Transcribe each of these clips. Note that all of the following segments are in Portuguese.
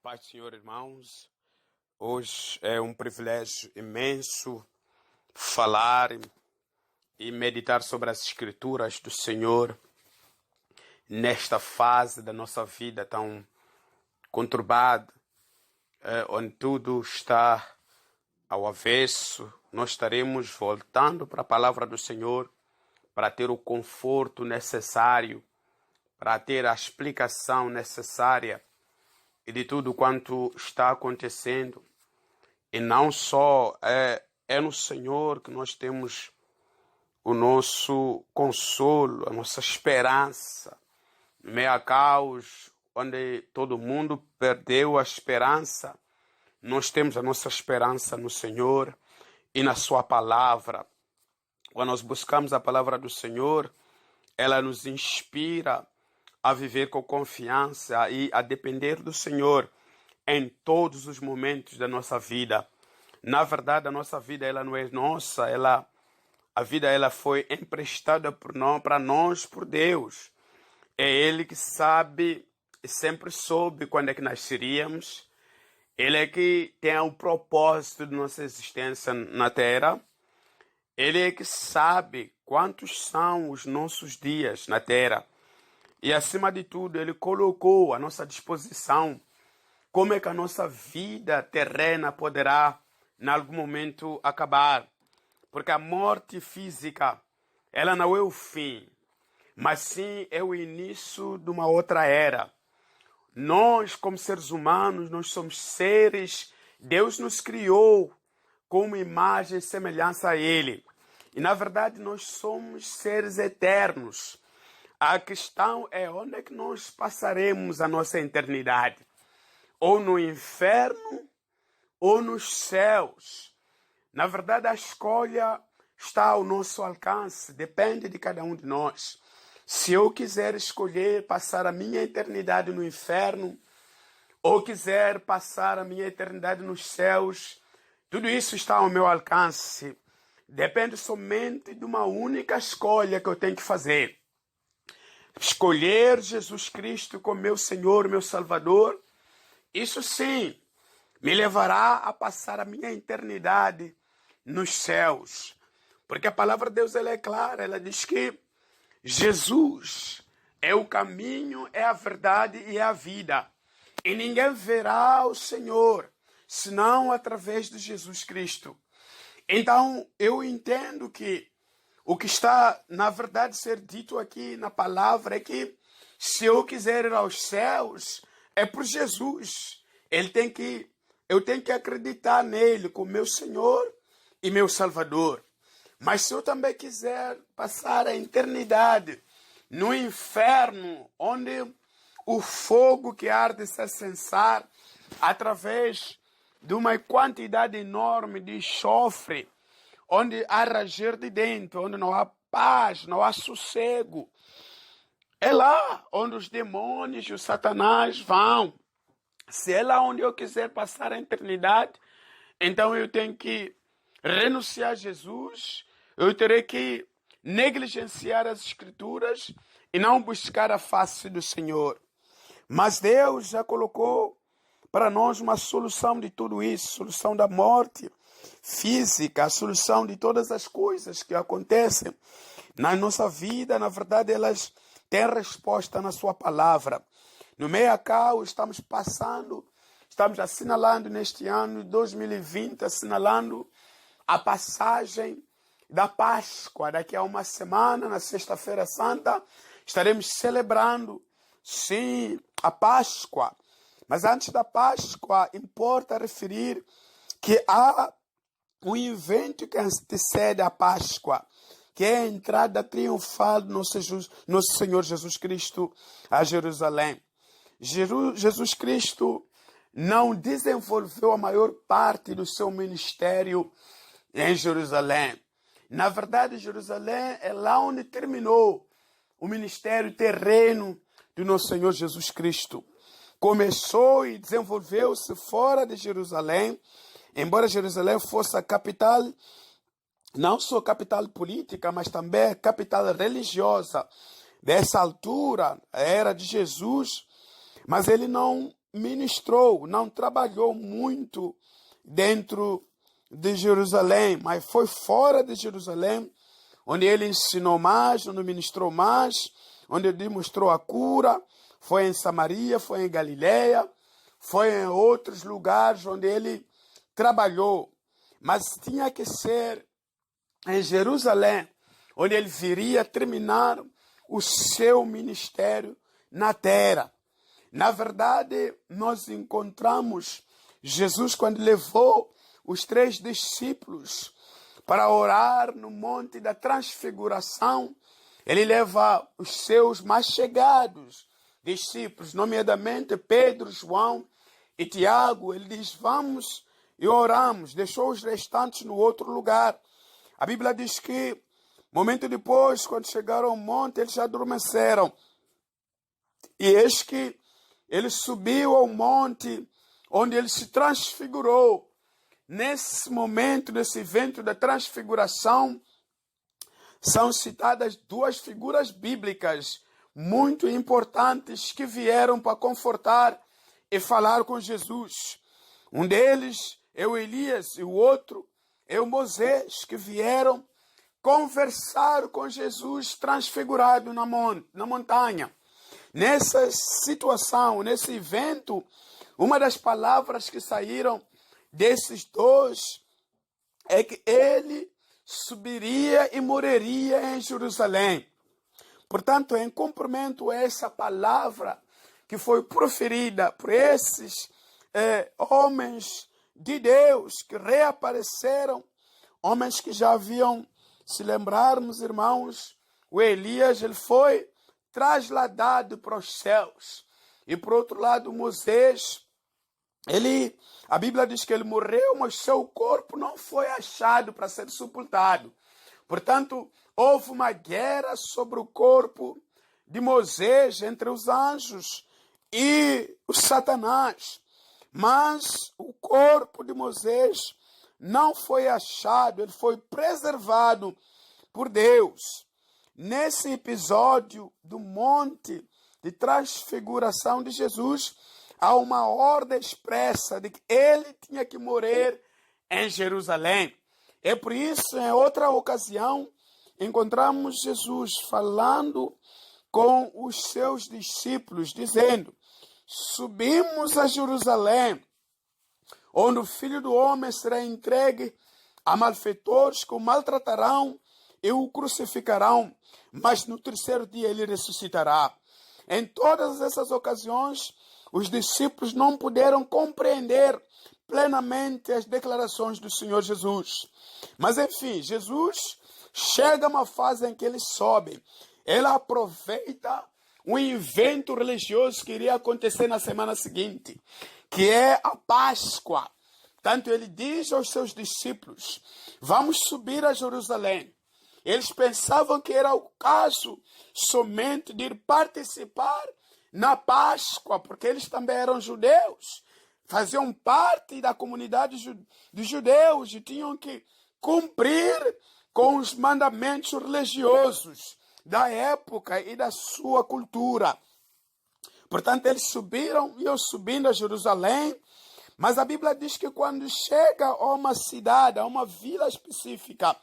Paz do Senhor, irmãos. Hoje é um privilégio imenso falar e meditar sobre as Escrituras do Senhor nesta fase da nossa vida tão conturbada, onde tudo está ao avesso. Nós estaremos voltando para a palavra do Senhor para ter o conforto necessário, para ter a explicação necessária e de tudo quanto está acontecendo. E não só é no Senhor que nós temos o nosso consolo, a nossa esperança. No meio a caos, onde todo mundo perdeu a esperança, nós temos a nossa esperança no Senhor e na sua palavra. Quando nós buscamos a palavra do Senhor, ela nos inspira a viver com confiança e a depender do Senhor em todos os momentos da nossa vida. Na verdade, a nossa vida ela não é nossa, a vida ela foi emprestada para nós por Deus. É Ele que sabe e sempre soube quando é que nasceríamos. Ele é que tem o propósito de nossa existência na Terra. Ele é que sabe quantos são os nossos dias na Terra. E, acima de tudo, Ele colocou à nossa disposição como é que a nossa vida terrena poderá, em algum momento, acabar. Porque a morte física, ela não é o fim, mas sim é o início de uma outra era. Nós, como seres humanos, nós somos seres, Deus nos criou como imagem e semelhança a Ele. E, na verdade, nós somos seres eternos. A questão é onde é que nós passaremos a nossa eternidade. Ou no inferno, ou nos céus. Na verdade, a escolha está ao nosso alcance, depende de cada um de nós. Se eu quiser escolher passar a minha eternidade no inferno, ou quiser passar a minha eternidade nos céus, tudo isso está ao meu alcance. Depende somente de uma única escolha que eu tenho que fazer. Escolher Jesus Cristo como meu Senhor, meu Salvador, isso sim me levará a passar a minha eternidade nos céus. Porque a palavra de Deus ela é clara, ela diz que Jesus é o caminho, é a verdade e é a vida. E ninguém verá o Senhor senão através de Jesus Cristo. Então eu entendo que o que está, na verdade, ser dito aqui na palavra é que se eu quiser ir aos céus, é por Jesus. Eu tenho que acreditar nele como meu Senhor e meu Salvador. Mas se eu também quiser passar a eternidade no inferno, onde o fogo que arde se acensar através de uma quantidade enorme de enxofre, onde há ranger de dentro, onde não há paz, não há sossego. É lá onde os demônios e o Satanás vão. Se é lá onde eu quiser passar a eternidade, então eu tenho que renunciar a Jesus, eu terei que negligenciar as Escrituras e não buscar a face do Senhor. Mas Deus já colocou para nós uma solução de tudo isso, solução da morte física, a solução de todas as coisas que acontecem na nossa vida. Na verdade, elas têm resposta na sua palavra. No meio a caos, estamos assinalando neste ano 2020, assinalando a passagem da Páscoa. Daqui a uma semana, na Sexta-feira Santa, estaremos celebrando, sim, a Páscoa. Mas antes da Páscoa, importa referir que há um evento que antecede a Páscoa, que é a entrada triunfal do nosso Senhor Jesus Cristo a Jerusalém. Jesus Cristo não desenvolveu a maior parte do seu ministério em Jerusalém. Na verdade, Jerusalém é lá onde terminou o ministério terreno do nosso Senhor Jesus Cristo. Começou e desenvolveu-se fora de Jerusalém, embora Jerusalém fosse a capital, não só capital política, mas também capital religiosa. Dessa altura, a era de Jesus, mas ele não ministrou, não trabalhou muito dentro de Jerusalém, mas foi fora de Jerusalém, onde ele ensinou mais, onde ministrou mais, onde ele demonstrou a cura. Foi em Samaria, foi em Galileia, foi em outros lugares onde ele trabalhou. Mas tinha que ser em Jerusalém, onde ele viria terminar o seu ministério na terra. Na verdade, nós encontramos Jesus quando levou os 3 discípulos para orar no Monte da Transfiguração. Ele leva os seus mais chegados discípulos, nomeadamente Pedro, João e Tiago. Ele diz, vamos e oramos. Deixou os restantes no outro lugar. A Bíblia diz que, momento depois, quando chegaram ao monte, eles já adormeceram. E eis que ele subiu ao monte, onde ele se transfigurou. Nesse momento, nesse evento da transfiguração, são citadas 2 figuras bíblicas muito importantes que vieram para confortar e falar com Jesus. Um deles é o Elias e o outro é o Moisés, que vieram conversar com Jesus transfigurado na montanha. Nessa situação, nesse evento, uma das palavras que saíram desses 2 é que ele subiria e morreria em Jerusalém. Portanto, em cumprimento a essa palavra que foi proferida por esses homens de Deus que reapareceram, homens que já haviam, se lembrarmos, irmãos, o Elias, ele foi trasladado para os céus. E por outro lado, Moisés, a Bíblia diz que ele morreu, mas seu corpo não foi achado para ser sepultado. Portanto, houve uma guerra sobre o corpo de Moisés entre os anjos e o Satanás. Mas o corpo de Moisés não foi achado, ele foi preservado por Deus. Nesse episódio do Monte de Transfiguração de Jesus, há uma ordem expressa de que ele tinha que morrer em Jerusalém. É por isso, em outra ocasião, encontramos Jesus falando com os seus discípulos, dizendo, subimos a Jerusalém, onde o Filho do Homem será entregue a malfeitores que o maltratarão e o crucificarão, mas no 3º dia ele ressuscitará. Em todas essas ocasiões, os discípulos não puderam compreender plenamente as declarações do Senhor Jesus. Mas, enfim, Jesus chega a uma fase em que ele sobe. Ele aproveita um evento religioso que iria acontecer na semana seguinte, que é a Páscoa. Tanto ele diz aos seus discípulos, vamos subir a Jerusalém. Eles pensavam que era o caso somente de ir participar na Páscoa, porque eles também eram judeus, faziam parte da comunidade dos judeus e tinham que cumprir com os mandamentos religiosos da época e da sua cultura. Portanto, eles subiram, iam subindo a Jerusalém, mas a Bíblia diz que quando chega a uma cidade, a uma vila específica,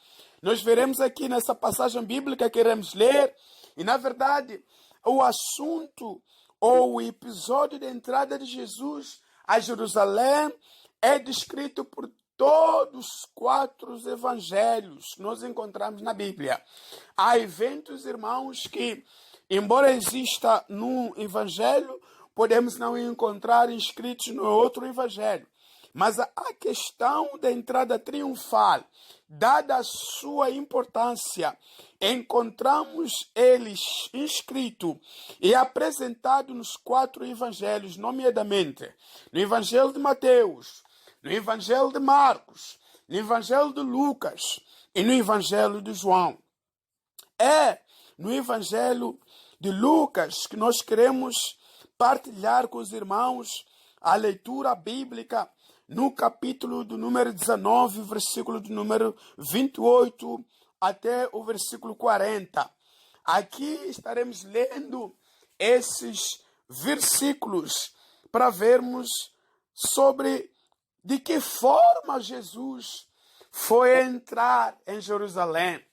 nós veremos aqui nessa passagem bíblica que iremos ler, e na verdade, o assunto ou o episódio de entrada de Jesus a Jerusalém é descrito por todos os 4 evangelhos que nós encontramos na Bíblia. Há eventos, irmãos, que, embora exista num evangelho, podemos não encontrar inscritos no outro evangelho. Mas a questão da entrada triunfal, dada a sua importância, encontramos eles inscrito e apresentado nos 4 evangelhos, nomeadamente no Evangelho de Mateus, no Evangelho de Marcos, no Evangelho de Lucas e no Evangelho de João. É no Evangelho de Lucas que nós queremos partilhar com os irmãos a leitura bíblica no capítulo do número 19, versículo do número 28 até o versículo 40. Aqui estaremos lendo esses versículos para vermos sobre de que forma Jesus foi entrar em Jerusalém.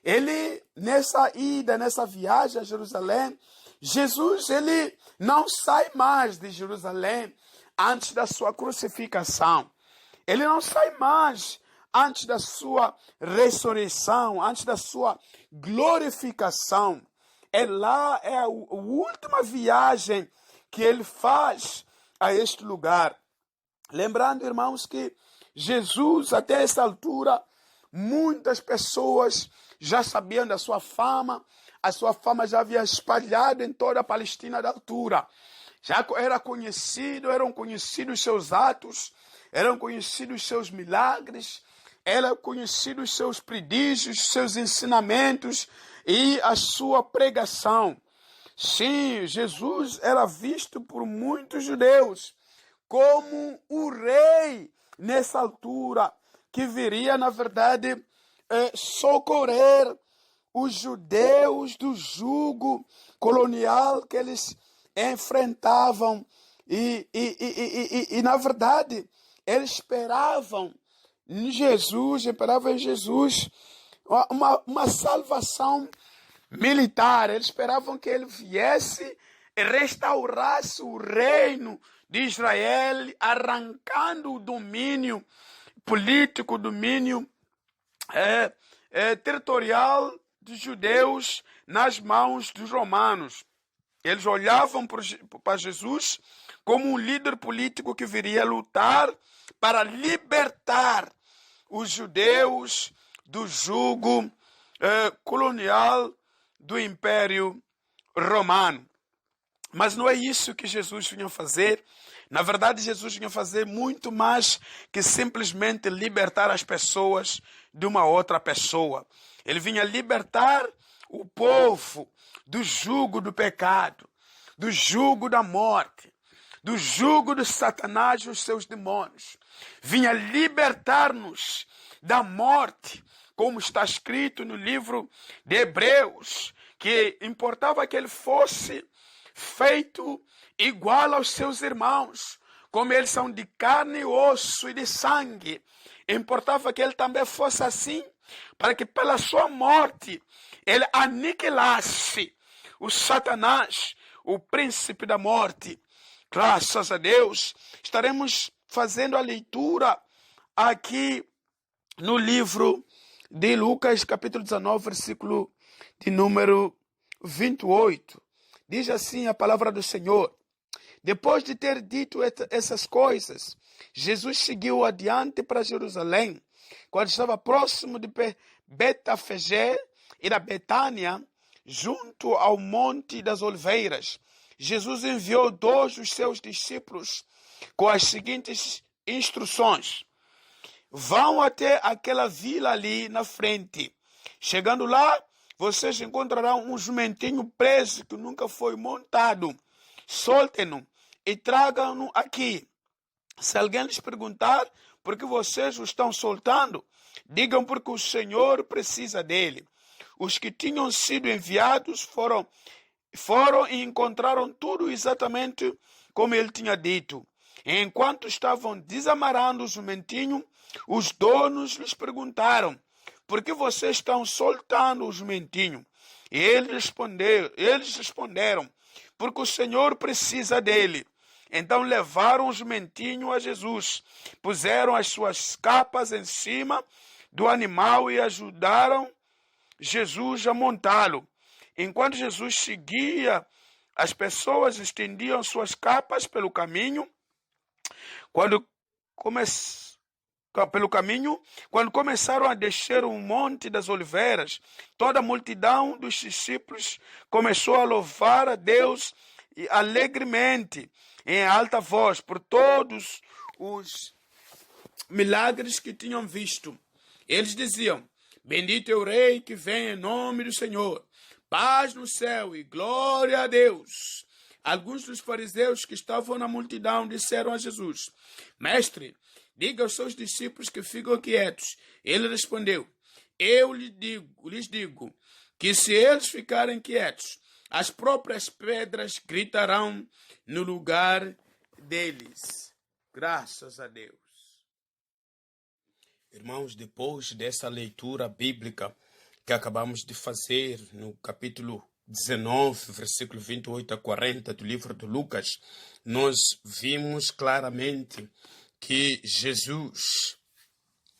Ele, nessa ida, nessa viagem a Jerusalém, Jesus, ele não sai mais de Jerusalém antes da sua crucificação. Ele não sai mais antes da sua ressurreição, antes da sua glorificação. Lá é a última viagem que ele faz a este lugar. Lembrando, irmãos, que Jesus, até essa altura, muitas pessoas já sabiam da sua fama. A sua fama já havia espalhado em toda a Palestina da altura. Já eram conhecidos seus atos, eram conhecidos seus milagres, eram conhecidos seus prodígios, seus ensinamentos e a sua pregação. Sim, Jesus era visto por muitos judeus como o rei nessa altura, que viria, na verdade, socorrer os judeus do jugo colonial que eles enfrentavam. E na verdade, eles esperavam em Jesus uma salvação militar. Eles esperavam que ele viesse e restaurasse o reino de Israel, arrancando o domínio político, o domínio territorial dos judeus nas mãos dos romanos. Eles olhavam para Jesus como um líder político que viria lutar para libertar os judeus do jugo colonial do Império Romano. Mas não é isso que Jesus vinha fazer. Na verdade, Jesus vinha fazer muito mais que simplesmente libertar as pessoas de uma outra pessoa. Ele vinha libertar o povo do jugo do pecado, do jugo da morte, do jugo de Satanás e os seus demônios. Vinha libertar-nos da morte, como está escrito no livro de Hebreus, que importava que ele fosse feito igual aos seus irmãos, como eles são de carne, osso e de sangue. Importava que ele também fosse assim, para que pela sua morte ele aniquilasse o Satanás, o príncipe da morte. Graças a Deus, estaremos fazendo a leitura aqui no livro de Lucas, capítulo 19, versículo de número 28. Diz assim a palavra do Senhor: depois de ter dito essas coisas, Jesus seguiu adiante para Jerusalém. Quando estava próximo de Betafagé e da Betânia, junto ao Monte das Oliveiras, Jesus enviou 2 dos seus discípulos com as seguintes instruções: vão até aquela vila ali na frente. Chegando lá, vocês encontrarão um jumentinho preso que nunca foi montado. Soltem-no e tragam-no aqui. Se alguém lhes perguntar por que vocês o estão soltando, digam porque o Senhor precisa dele. Os que tinham sido enviados foram e encontraram tudo exatamente como ele tinha dito. E enquanto estavam desamarrando o jumentinho, os donos lhes perguntaram: por que vocês estão soltando o jumentinho? E eles responderam: porque o Senhor precisa dele. Então levaram o jumentinho a Jesus, puseram as suas capas em cima do animal e ajudaram Jesus a montá-lo. Enquanto Jesus seguia, as pessoas estendiam suas capas pelo caminho. Quando começaram a descer o Monte das Oliveiras, toda a multidão dos discípulos começou a louvar a Deus alegremente, em alta voz, por todos os milagres que tinham visto. Eles diziam: bendito é o Rei que vem em nome do Senhor, paz no céu e glória a Deus. Alguns dos fariseus que estavam na multidão disseram a Jesus: mestre, diga aos seus discípulos que ficam quietos. Ele respondeu: eu lhes digo que se eles ficarem quietos, as próprias pedras gritarão no lugar deles. Graças a Deus. Irmãos, depois dessa leitura bíblica que acabamos de fazer no capítulo 19, versículo 28 a 40 do livro de Lucas, nós vimos claramente que Jesus,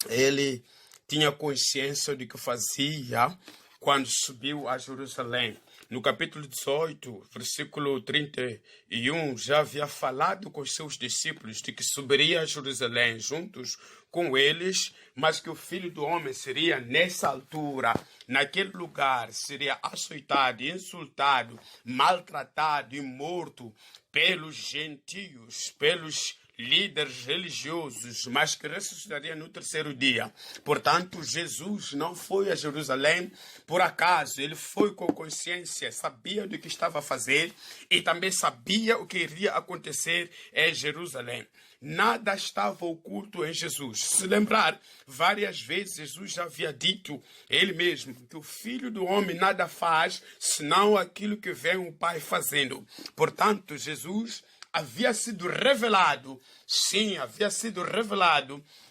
ele tinha consciência de que fazia quando subiu a Jerusalém. No capítulo 18, versículo 31, já havia falado com os seus discípulos de que subiria a Jerusalém juntos com eles, mas que o Filho do Homem seria nessa altura, naquele lugar, seria açoitado, insultado, maltratado e morto pelos gentios, pelos líderes religiosos, mas que ressuscitaria no terceiro dia. Portanto, Jesus não foi a Jerusalém por acaso. Ele foi com consciência, sabia do que estava a fazer e também sabia o que iria acontecer em Jerusalém. Nada estava oculto em Jesus. Se lembrar, várias vezes Jesus já havia dito, ele mesmo, que o Filho do Homem nada faz, senão aquilo que vem o Pai fazendo. Portanto, Jesus havia sido revelado,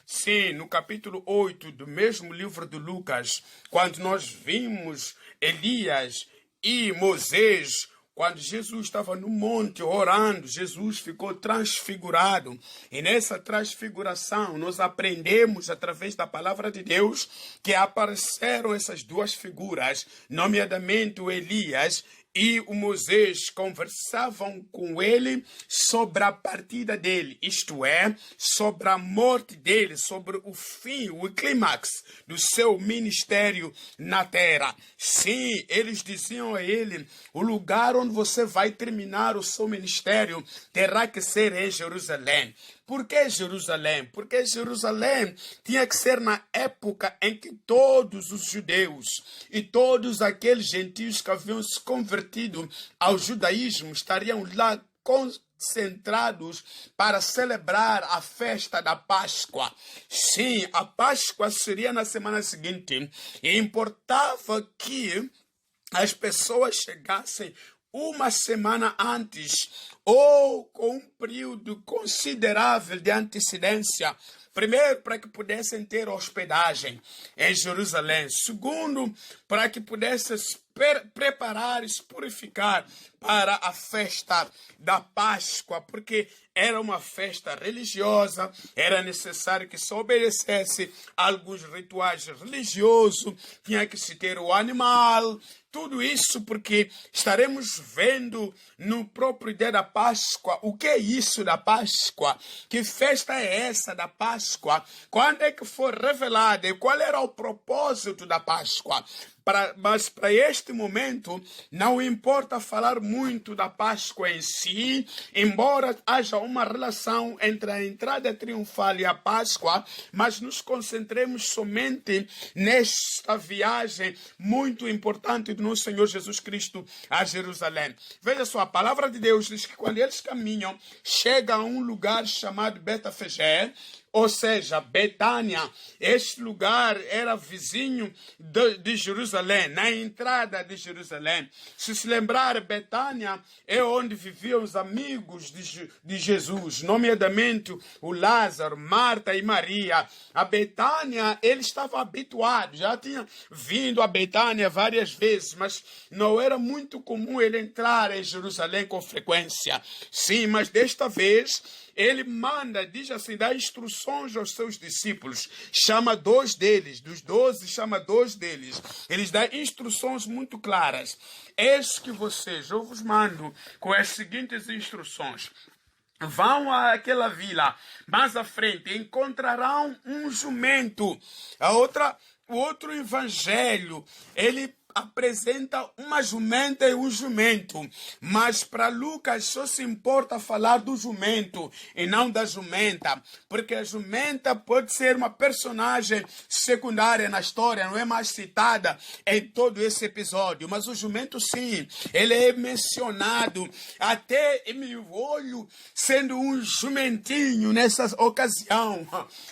sim, no capítulo 8 do mesmo livro de Lucas, quando nós vimos Elias e Moisés, quando Jesus estava no monte orando, Jesus ficou transfigurado. E nessa transfiguração, nós aprendemos, através da palavra de Deus, que apareceram essas duas figuras, nomeadamente o Elias e o Moisés, conversavam com ele sobre a partida dele, isto é, sobre a morte dele, sobre o fim, o clímax do seu ministério na terra. Sim, eles diziam a ele, o lugar onde você vai terminar o seu ministério terá que ser em Jerusalém. Por que Jerusalém? Porque Jerusalém tinha que ser na época em que todos os judeus e todos aqueles gentios que haviam se convertido ao judaísmo estariam lá concentrados para celebrar a festa da Páscoa. Sim, a Páscoa seria na semana seguinte e importava que as pessoas chegassem uma semana antes ou com um período considerável de antecedência. Primeiro, para que pudessem ter hospedagem em Jerusalém. Segundo, para que pudessem se preparar e se purificar para a festa da Páscoa, porque era uma festa religiosa, era necessário que se obedecesse a alguns rituais religiosos, tinha que se ter o animal, tudo isso porque estaremos vendo no próprio dia da Páscoa. O que é isso da Páscoa? Que festa é essa da Páscoa? Quando é que foi revelada? E qual era o propósito da Páscoa? Mas para este momento, não importa falar muito da Páscoa em si, embora haja uma relação entre a entrada triunfal e a Páscoa, mas nos concentremos somente nesta viagem muito importante do nosso Senhor Jesus Cristo a Jerusalém. Veja só, a palavra de Deus diz que quando eles caminham, chegam a um lugar chamado Betafagé, ou seja, Betânia. Este lugar era vizinho de Jerusalém, na entrada de Jerusalém. Se lembrar, Betânia é onde viviam os amigos de Jesus, nomeadamente o Lázaro, Marta e Maria. A Betânia, ele estava habituado, já tinha vindo a Betânia várias vezes, mas não era muito comum ele entrar em Jerusalém com frequência. Sim, mas desta vez ele manda, diz assim, dá instruções aos seus discípulos, chama 2 deles, dos 12 chama 2 deles, eles dão instruções muito claras. Eis que vocês, eu vos mando com as seguintes instruções. Vão àquela vila, mais à frente, encontrarão um jumento. O outro evangelho, ele apresenta uma jumenta e um jumento, mas para Lucas só se importa falar do jumento e não da jumenta, porque a jumenta pode ser uma personagem secundária na história, não é mais citada em todo esse episódio, mas o jumento sim, ele é mencionado até em meu olho sendo um jumentinho nessa ocasião.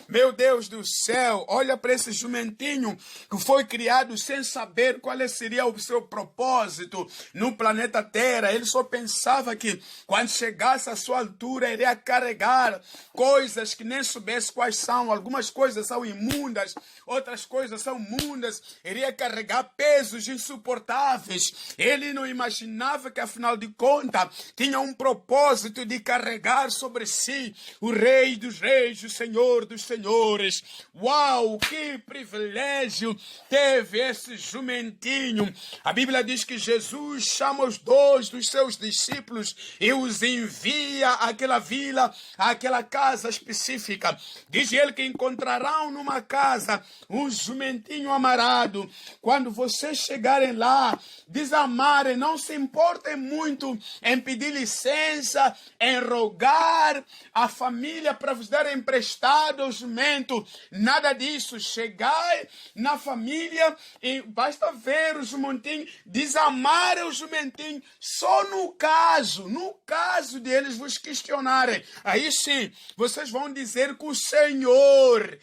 Meu Deus do céu, olha para esse jumentinho que foi criado sem saber qual é seria o seu propósito no planeta Terra. Ele só pensava que quando chegasse à sua altura, iria carregar coisas que nem soubesse quais são. Algumas coisas são imundas, outras coisas são mundas. Iria carregar pesos insuportáveis. Ele não imaginava que, afinal de contas, tinha um propósito de carregar sobre si o Rei dos Reis, o Senhor dos Senhores. Uau, que privilégio teve esse jumentinho. A Bíblia diz que Jesus chama os 2 dos seus discípulos e os envia àquela vila, àquela casa específica. Diz ele que encontrarão numa casa um jumentinho amarrado. Quando vocês chegarem lá, desamarem, não se importem muito em pedir licença, em rogar a família para vos dar emprestado o jumento. Nada disso. Chegai na família e basta ver o jumentinho, desamarem o jumentinho. Só no caso de eles vos questionarem, aí sim, vocês vão dizer que o Senhor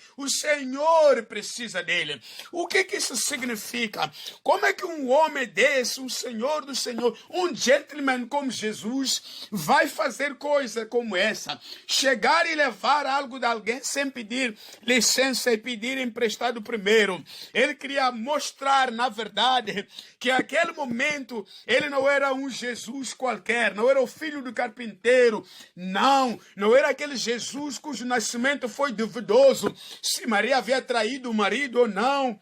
precisa dele. O que isso significa? Como é que um homem desse, um Senhor do Senhor, um gentleman como Jesus, vai fazer coisa como essa? Chegar e levar algo de alguém sem pedir licença e pedir emprestado primeiro. Ele queria mostrar, na verdade, que naquele momento ele não era um Jesus qualquer, não era o filho do carpinteiro, não era aquele Jesus cujo nascimento foi duvidoso, se Maria havia traído o marido ou não.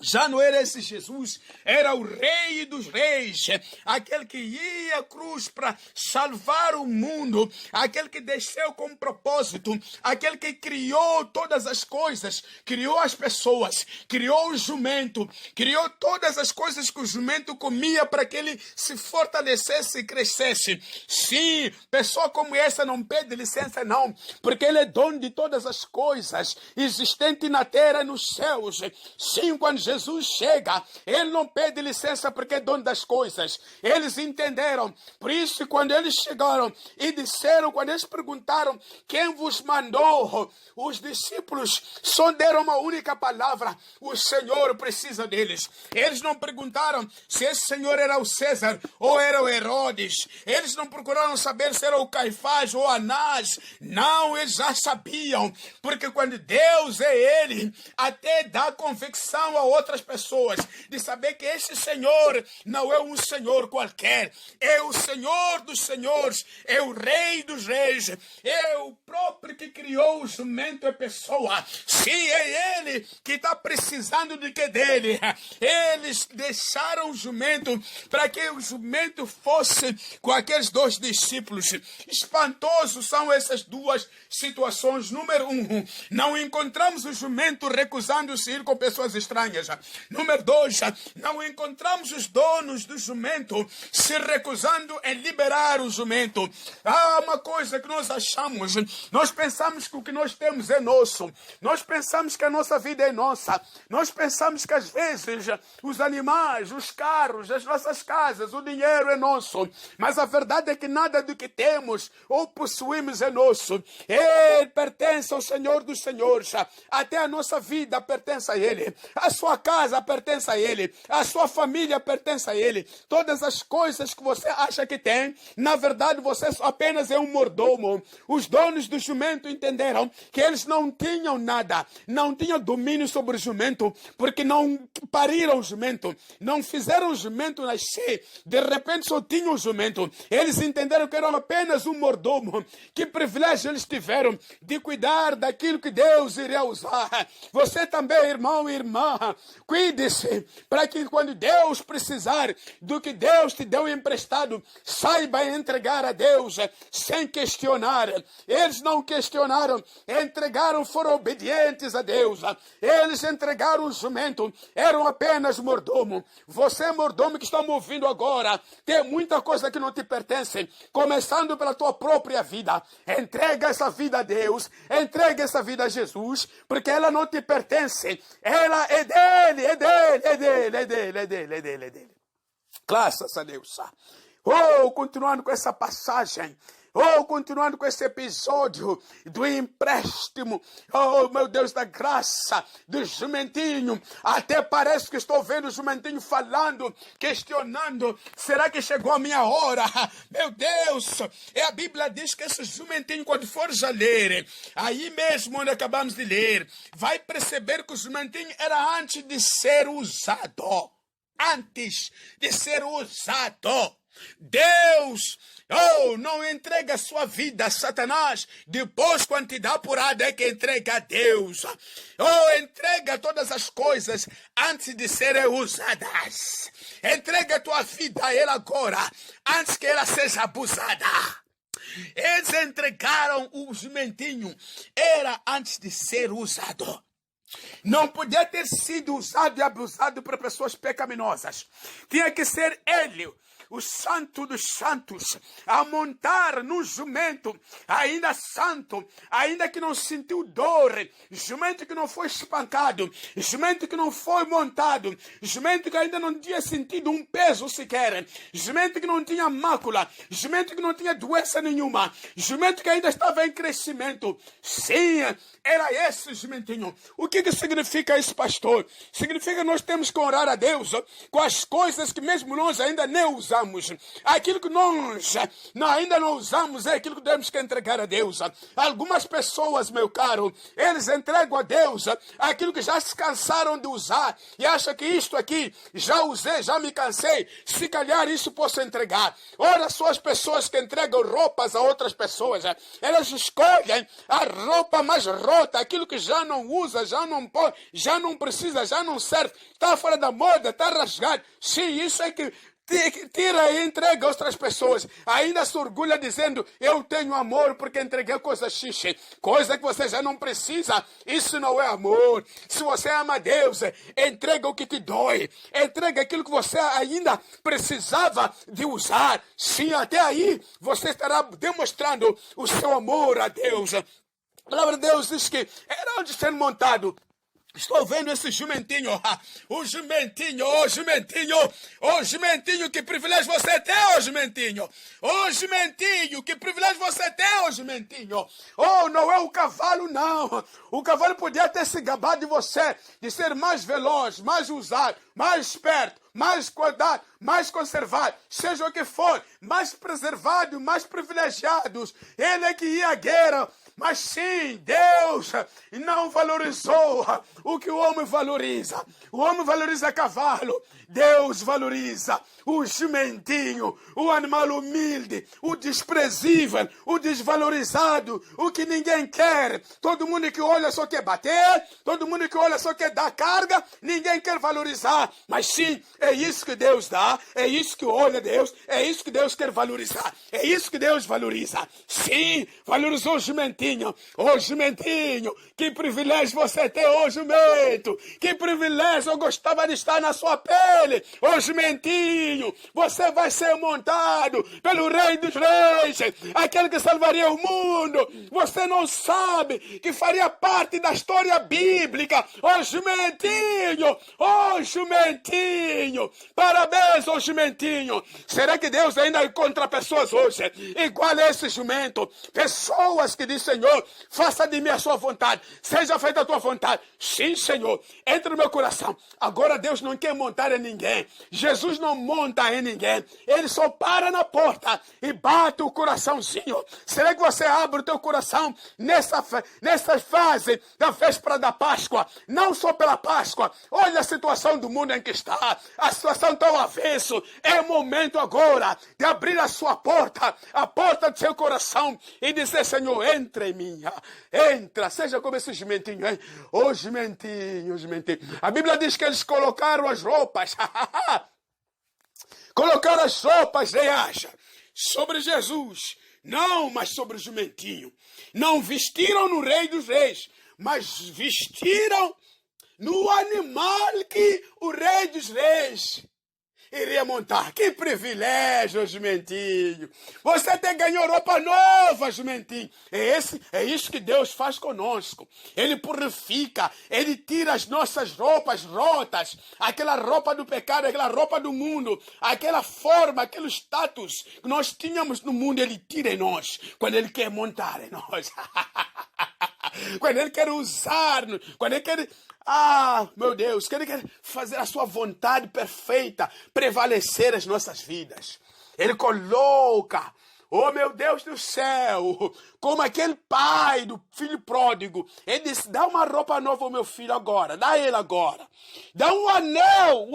Já não era esse Jesus, era o Rei dos Reis, aquele que ia à cruz para salvar o mundo, aquele que desceu com propósito, aquele que criou todas as coisas, criou as pessoas, criou o jumento, criou todas as coisas que o jumento comia para que ele se fortalecesse e crescesse. Sim, pessoa como essa não pede licença não, porque ele é dono de todas as coisas existentes na terra e nos céus. Sim, quando Jesus chega, ele não pede licença porque é dono das coisas. Eles entenderam. Por isso, quando eles chegaram e disseram, quando eles perguntaram quem vos mandou, os discípulos só deram uma única palavra: o Senhor precisa deles. Eles não perguntaram se esse Senhor era o César ou era o Herodes. Eles não procuraram saber se era o Caifás ou Anás. Não, eles já sabiam. Porque quando Deus é Ele, até dá convicção a outras pessoas de saber que esse Senhor não é um Senhor qualquer, é o Senhor dos Senhores, é o Rei dos Reis, é o próprio que criou o jumento, é pessoa. Sim, é Ele que está precisando de que dele. Eles deixaram o jumento para que o jumento fosse com aqueles 2 discípulos. Espantosos são essas 2 situações. Número 1, não encontramos o jumento recusando-se ir com pessoas estranhas. Número 2, não encontramos os donos do jumento se recusando em liberar o jumento. Uma coisa que nós achamos, nós pensamos que o que nós temos é nosso, nós pensamos que a nossa vida é nossa, nós pensamos que às vezes os animais, os carros, as nossas casas, o dinheiro é nosso, mas a verdade é que nada do que temos ou possuímos é nosso. Ele pertence ao Senhor dos Senhores, até a nossa vida pertence a Ele, a sua casa pertence a Ele, a sua família pertence a Ele. Todas as coisas que você acha que tem, na verdade você apenas é um mordomo. Os donos do jumento entenderam que eles não tinham nada, não tinham domínio sobre o jumento, porque não pariram o jumento, não fizeram o jumento nascer, de repente só tinham o jumento. Eles entenderam que eram apenas um mordomo. Que privilégio eles tiveram de cuidar daquilo que Deus iria usar. Você também, irmão e irmã, cuide-se para que quando Deus precisar do que Deus te deu emprestado, saiba entregar a Deus sem questionar. Eles não questionaram, entregaram, foram obedientes a Deus. Eles entregaram o jumento, eram apenas mordomo. Você, mordomo que está me ouvindo agora, tem muita coisa que não te pertence, começando pela tua própria vida. Entrega essa vida a Deus, entrega essa vida a Jesus, porque ela não te pertence, ela é dele, é dele, é dele, é dele, é dele, é dele, é dele. Graças a Deus. Continuando com essa passagem, continuando com esse episódio do empréstimo, meu Deus, da graça do jumentinho. Até parece que estou vendo o jumentinho falando, questionando, será que chegou a minha hora? Meu Deus, a Bíblia diz que esse jumentinho, quando fores a ler, aí mesmo onde acabamos de ler, vai perceber que o jumentinho era antes de ser usado. Antes de ser usado. Deus não entrega a sua vida a Satanás. Depois, quando te dá apurada, é que entrega a Deus. Entrega todas as coisas antes de serem usadas. Entrega a tua vida a Ele agora, antes que ela seja abusada. Eles entregaram o jumentinho, era antes de ser usado. Não podia ter sido usado e abusado por pessoas pecaminosas. Tinha que ser ele, o santo dos santos, a montar no jumento, ainda santo, ainda que não sentiu dor, jumento que não foi espancado, jumento que não foi montado, jumento que ainda não tinha sentido um peso sequer, jumento que não tinha mácula, jumento que não tinha doença nenhuma, jumento que ainda estava em crescimento. Sim, era esse jumentinho. O que significa isso, pastor? Significa que nós temos que orar a Deus com as coisas que mesmo nós ainda não usamos. Aquilo que nós ainda não usamos é aquilo que temos que entregar a Deus. Algumas pessoas, meu caro, eles entregam a Deus aquilo que já se cansaram de usar e acham que isto aqui já usei, já me cansei, se calhar isso posso entregar. Ora, só as pessoas que entregam roupas a outras pessoas, elas escolhem a roupa mais rota, aquilo que já não usa, já não pode, já não precisa, já não serve, está fora da moda, está rasgado. Sim, isso é que tira e entrega a outras pessoas. Ainda se orgulha dizendo, eu tenho amor porque entreguei coisa xixi, coisa que você já não precisa. Isso não é amor. Se você ama Deus, entrega o que te dói, entrega aquilo que você ainda precisava de usar. Sim, até aí você estará demonstrando o seu amor a Deus. A palavra de Deus diz que era onde ser montado. Estou vendo esse jumentinho, o jumentinho, que privilégio você tem, jumentinho, que privilégio você tem, jumentinho. Não é o cavalo, não. O cavalo podia ter se gabado de você, de ser mais veloz, mais usado, mais esperto, mais cuidado, mais conservado, seja o que for, mais preservado, mais privilegiados. Ele é que ia à guerra. Mas sim, Deus não valorizou o que o homem valoriza. O homem valoriza cavalo, Deus valoriza o jumentinho, o animal humilde, o desprezível, o desvalorizado, o que ninguém quer. Todo mundo que olha só quer bater, todo mundo que olha só quer dar carga, ninguém quer valorizar. Mas sim, é isso que Deus dá, é isso que olha Deus, é isso que Deus quer valorizar, é isso que Deus valoriza. Sim, valorizou o jumentinho. Jumentinho, que privilégio você tem, jumento, que privilégio, eu gostava de estar na sua pele, jumentinho, você vai ser montado pelo Rei dos Reis, aquele que salvaria o mundo. Você não sabe que faria parte da história bíblica, jumentinho, parabéns, jumentinho. Será que Deus ainda encontra pessoas hoje igual a esse jumento, pessoas que dizem, Senhor, faça de mim a sua vontade, seja feita a tua vontade. Sim, Senhor, entra no meu coração. Agora Deus não quer montar em ninguém, Jesus não monta em ninguém, Ele só para na porta e bate o coraçãozinho. Será que você abre o teu coração nessa fase da véspera da Páscoa? Não só pela Páscoa, olha a situação do mundo em que está, a situação está ao avesso. É o momento agora de abrir a sua porta, a porta do seu coração e dizer, Senhor, entra em mim, entra, seja como esse jumentinho, hein? Jumentinho. A Bíblia diz que eles colocaram as roupas, colocaram as roupas reais sobre Jesus, não, mas sobre o jumentinho. Não vestiram no Rei dos Reis, mas vestiram no animal que o Rei dos Reis iria montar. Que privilégio, jumentinho. Você até ganhou roupa nova, jumentinho. É isso que Deus faz conosco. Ele purifica, Ele tira as nossas roupas rotas, aquela roupa do pecado, aquela roupa do mundo, aquela forma, aquele status que nós tínhamos no mundo, Ele tira em nós, quando Ele quer montar em nós. Quando Ele quer usar-nos, quando Ele quer... meu Deus, quando Ele quer fazer a sua vontade perfeita prevalecer as nossas vidas. Ele coloca, oh meu Deus do céu, como aquele pai do filho pródigo. Ele disse, dá uma roupa nova ao meu filho agora, dá a ele agora. Dá um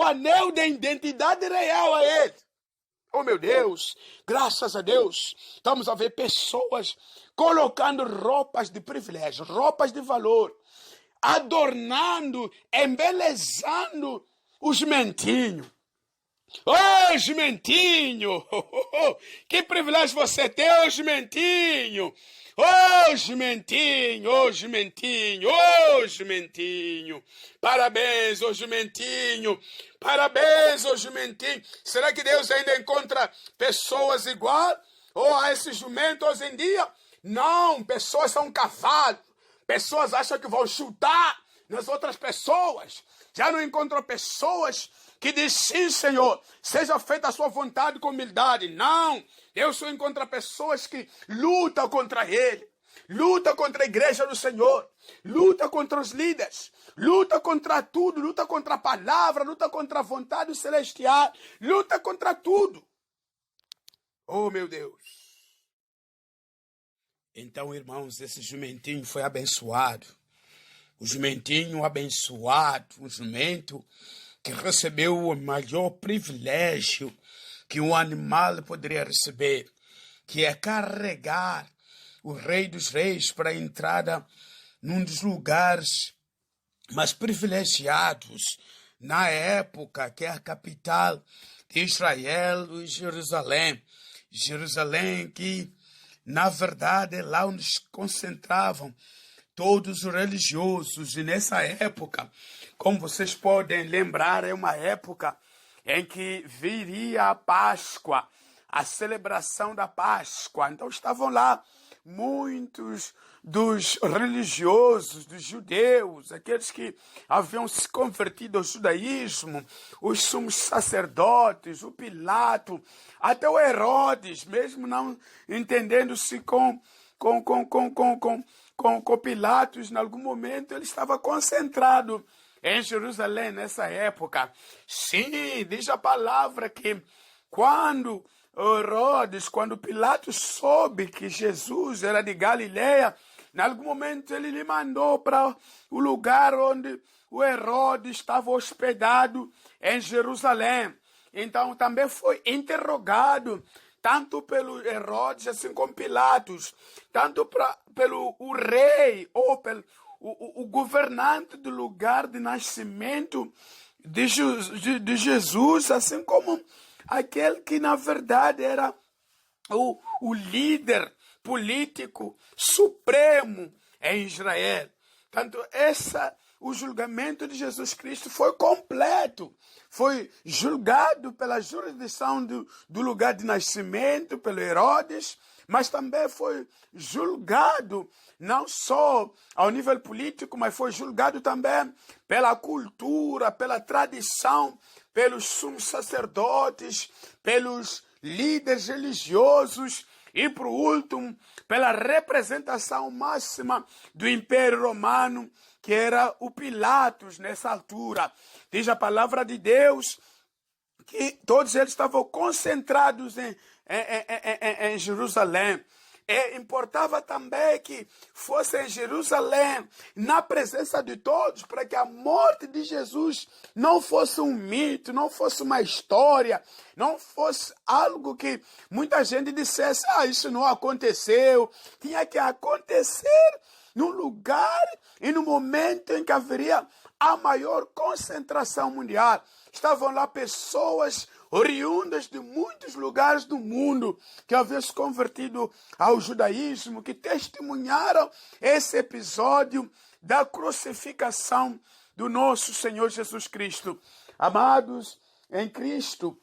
anel de identidade real a ele. Oh meu Deus, graças a Deus, estamos a ver pessoas colocando roupas de privilégio, roupas de valor, adornando, embelezando o jumentinho. Ô, jumentinho! Que privilégio você tem, ô, jumentinho! Ô, jumentinho, ô, jumentinho, ô, jumentinho! Parabéns, ô, jumentinho! Parabéns, ô, jumentinho! Será que Deus ainda encontra pessoas igual? Ou a esse jumento hoje em dia? Não, pessoas são cavalos. Pessoas acham que vão chutar nas outras pessoas. Já não encontram pessoas que dizem, sim, Senhor, seja feita a sua vontade com humildade. Não, Deus só encontra pessoas que lutam contra Ele, lutam contra a igreja do Senhor, lutam contra os líderes, lutam contra tudo, lutam contra a palavra, lutam contra a vontade celestial, lutam contra tudo. Oh, meu Deus. Então, irmãos, esse jumentinho foi abençoado. O jumentinho abençoado, o jumento que recebeu o maior privilégio que um animal poderia receber, que é carregar o Rei dos Reis para a entrada num dos lugares mais privilegiados na época, que é a capital de Israel, Jerusalém. Jerusalém que, na verdade, é lá onde se concentravam todos os religiosos. E nessa época, como vocês podem lembrar, é uma época em que viria a Páscoa, a celebração da Páscoa. Então estavam lá muitos dos religiosos, dos judeus, aqueles que haviam se convertido ao judaísmo, os sumos sacerdotes, o Pilato, até o Herodes, mesmo não entendendo-se com Pilatos, em algum momento ele estava concentrado em Jerusalém nessa época. Sim, diz a palavra que quando Herodes, quando Pilatos soube que Jesus era de Galileia, em algum momento ele lhe mandou para o lugar onde o Herodes estava hospedado em Jerusalém. Então também foi interrogado tanto pelo Herodes, assim como Pilatos, tanto pelo o rei ou pelo o governante do lugar de nascimento de Jesus, assim como aquele que na verdade era o líder político supremo em Israel. Tanto o julgamento de Jesus Cristo foi completo. Foi julgado pela jurisdição do lugar de nascimento, pelo Herodes, mas também foi julgado não só ao nível político, mas foi julgado também pela cultura, pela tradição, pelos sumos sacerdotes, pelos líderes religiosos e, por último, pela representação máxima do Império Romano, que era o Pilatos nessa altura. Diz a palavra de Deus que todos eles estavam concentrados em Jerusalém. E importava também que fosse em Jerusalém, na presença de todos, para que a morte de Jesus não fosse um mito, não fosse uma história, não fosse algo que muita gente dissesse, isso não aconteceu. Tinha que acontecer no lugar e no momento em que haveria a maior concentração mundial. Estavam lá pessoas oriundas de muitos lugares do mundo que haviam se convertido ao judaísmo, que testemunharam esse episódio da crucificação do nosso Senhor Jesus Cristo. Amados em Cristo,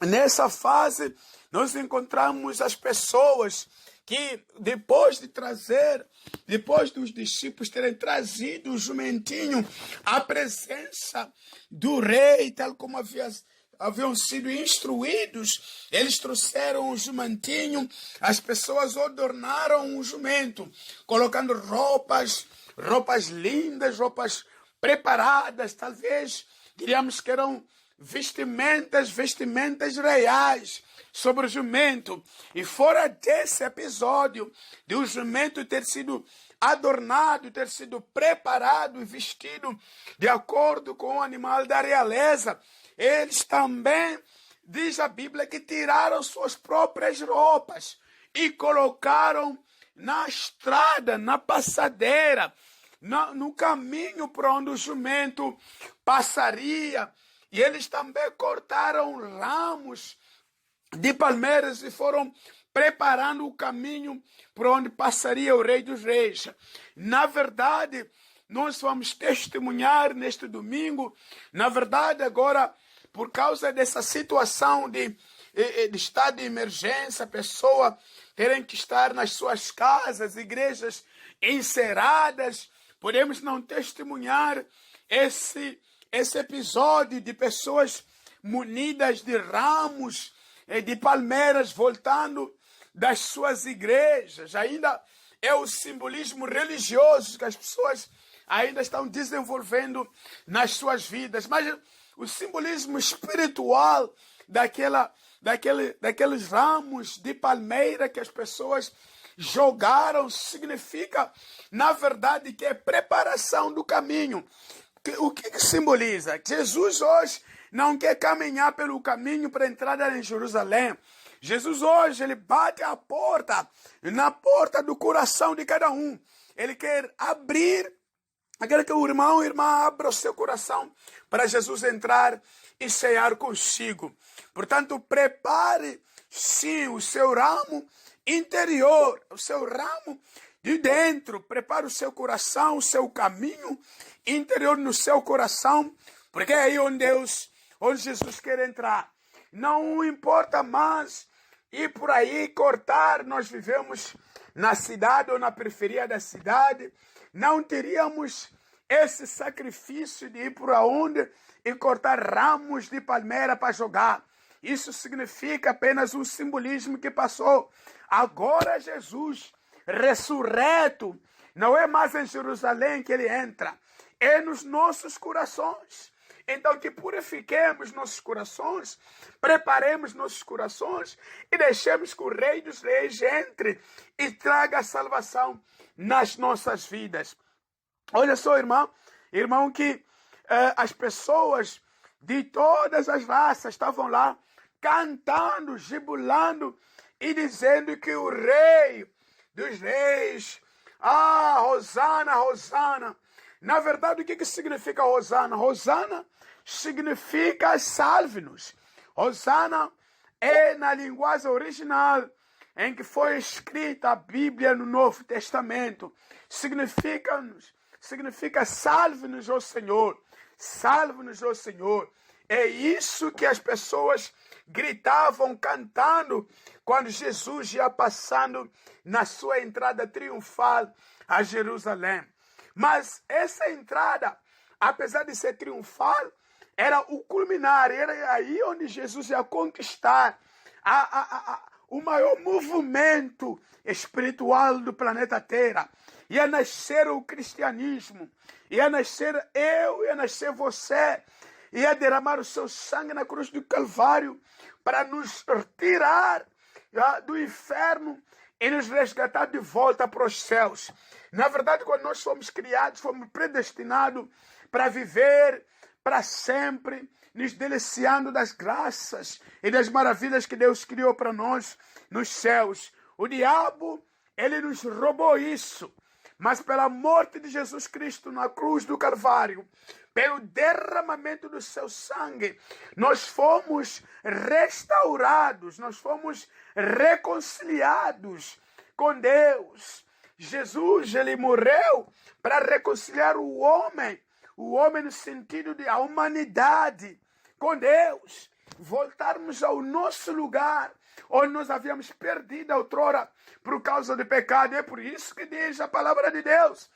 nessa fase, nós encontramos as pessoas que depois dos discípulos terem trazido o jumentinho à presença do rei, tal como haviam sido instruídos, eles trouxeram o jumentinho, as pessoas adornaram o jumento, colocando roupas lindas, roupas preparadas, talvez diríamos que eram vestimentas reais sobre o jumento. E fora desse episódio de o jumento ter sido adornado, ter sido preparado e vestido de acordo com o animal da realeza, eles também, diz a Bíblia, que tiraram suas próprias roupas e colocaram na estrada, na passadeira, no caminho para onde o jumento passaria. E eles também cortaram ramos de palmeiras e foram preparando o caminho por onde passaria o Rei dos Reis. Na verdade, nós vamos testemunhar neste domingo, na verdade agora, por causa dessa situação de estado de emergência, a pessoa terem que estar nas suas casas, igrejas encerradas, podemos não testemunhar esse episódio de pessoas munidas de ramos de palmeiras voltando das suas igrejas. Ainda é o simbolismo religioso que as pessoas ainda estão desenvolvendo nas suas vidas, mas o simbolismo espiritual daqueles ramos de palmeira que as pessoas jogaram significa, na verdade, que é preparação do caminho. O que simboliza? Jesus hoje não quer caminhar pelo caminho para entrar em Jerusalém. Jesus hoje, ele bate a porta, na porta do coração de cada um. Ele quer abrir, quer que o irmão e a irmã abra o seu coração para Jesus entrar e cear consigo. Portanto, prepare sim o seu ramo interior, o seu ramo de dentro. Prepare o seu coração, o seu caminho interior no seu coração, porque é aí onde Jesus quer entrar. Não importa mais ir por aí cortar. Nós vivemos na cidade ou na periferia da cidade. Não teríamos esse sacrifício de ir por onde e cortar ramos de palmeira para jogar. Isso significa apenas um simbolismo que passou. Agora Jesus, ressurreto, não é mais em Jerusalém que ele entra, é nos nossos corações. Então que purifiquemos nossos corações, preparemos nossos corações e deixemos que o Rei dos Reis entre e traga a salvação nas nossas vidas. Olha só, irmão, que as pessoas de todas as raças estavam lá cantando, gibulando e dizendo que o Rei dos Reis, Hosana, Hosana. Na verdade, o que significa Hosana? Hosana significa salve-nos. Hosana é na linguagem original em que foi escrita a Bíblia no Novo Testamento. Significa salve-nos, ó Senhor. Salve-nos, ó Senhor. É isso que as pessoas gritavam, cantando, quando Jesus ia passando na sua entrada triunfal a Jerusalém. Mas essa entrada, apesar de ser triunfal, era o culminar, era aí onde Jesus ia conquistar o maior movimento espiritual do planeta Terra. Ia nascer o cristianismo, ia nascer eu, ia nascer você, ia derramar o seu sangue na cruz do Calvário para nos tirar do inferno e nos resgatar de volta para os céus. Na verdade, quando nós fomos criados, fomos predestinados para viver para sempre, nos deliciando das graças e das maravilhas que Deus criou para nós nos céus. O diabo, ele nos roubou isso, mas pela morte de Jesus Cristo na cruz do Calvário, pelo derramamento do seu sangue, nós fomos restaurados, nós fomos reconciliados com Deus. Jesus, ele morreu para reconciliar o homem no sentido de a humanidade com Deus. voltarmos ao nosso lugar, onde nós havíamos perdido outrora por causa do pecado. É por isso que diz a palavra de Deus,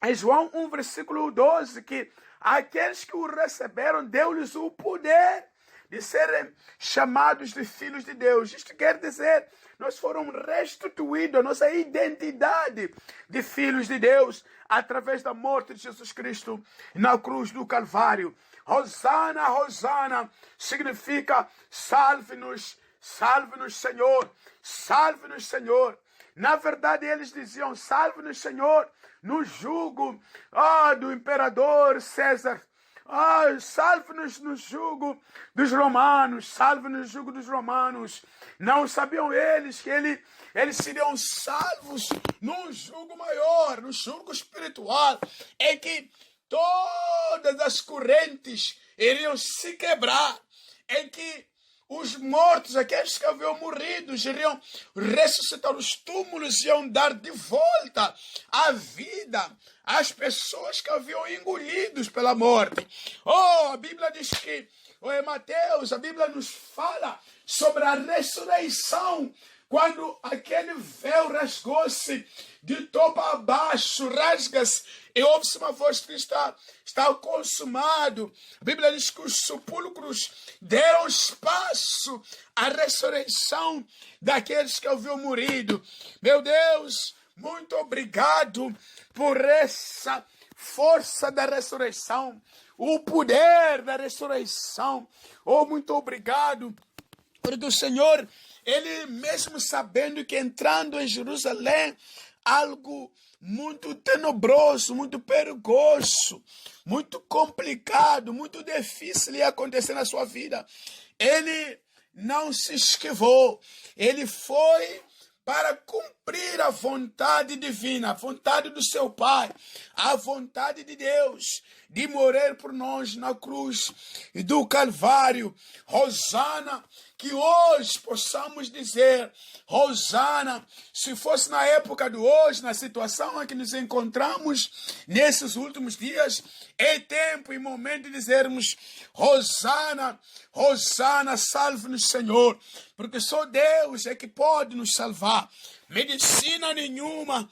em João 1, versículo 12, que aqueles que o receberam, deu-lhes o poder de serem chamados de filhos de Deus. Isto quer dizer, nós fomos restituídos a nossa identidade de filhos de Deus através da morte de Jesus Cristo na cruz do Calvário. Hosana, Hosana, significa salve-nos, salve-nos, Senhor, salve-nos, Senhor. Na verdade, eles diziam, salve-nos, Senhor, no jugo do imperador César. Salve-nos no jugo dos romanos, salve-nos no jugo dos romanos. Não sabiam eles que eles seriam salvos num jugo maior, no jugo espiritual, em que todas as correntes iriam se quebrar, em que os mortos, aqueles que haviam morrido, iriam ressuscitar, os túmulos iam dar de volta a vida às pessoas que haviam engolidos pela morte. A Bíblia diz que, em Mateus, a Bíblia nos fala sobre a ressurreição, quando aquele véu rasgou-se de topo a baixo, rasga-se, e ouve-se uma voz que está consumado. A Bíblia diz que os sepulcros deram espaço à ressurreição daqueles que haviam morrido. Meu Deus, muito obrigado por essa força da ressurreição, o poder da ressurreição. Muito obrigado, porque o Senhor, Ele mesmo sabendo que entrando em Jerusalém, algo muito tenebroso, muito perigoso, muito complicado, muito difícil ia acontecer na sua vida, Ele não se esquivou, Ele foi para cumprir a vontade divina, a vontade do seu Pai, a vontade de Deus, de morrer por nós na cruz do Calvário. Hosana, que hoje possamos dizer, Hosana, se fosse na época de hoje, na situação em que nos encontramos nesses últimos dias, é tempo e momento de dizermos, Hosana, Hosana, salve-nos, Senhor, porque só Deus é que pode nos salvar. Medicina nenhuma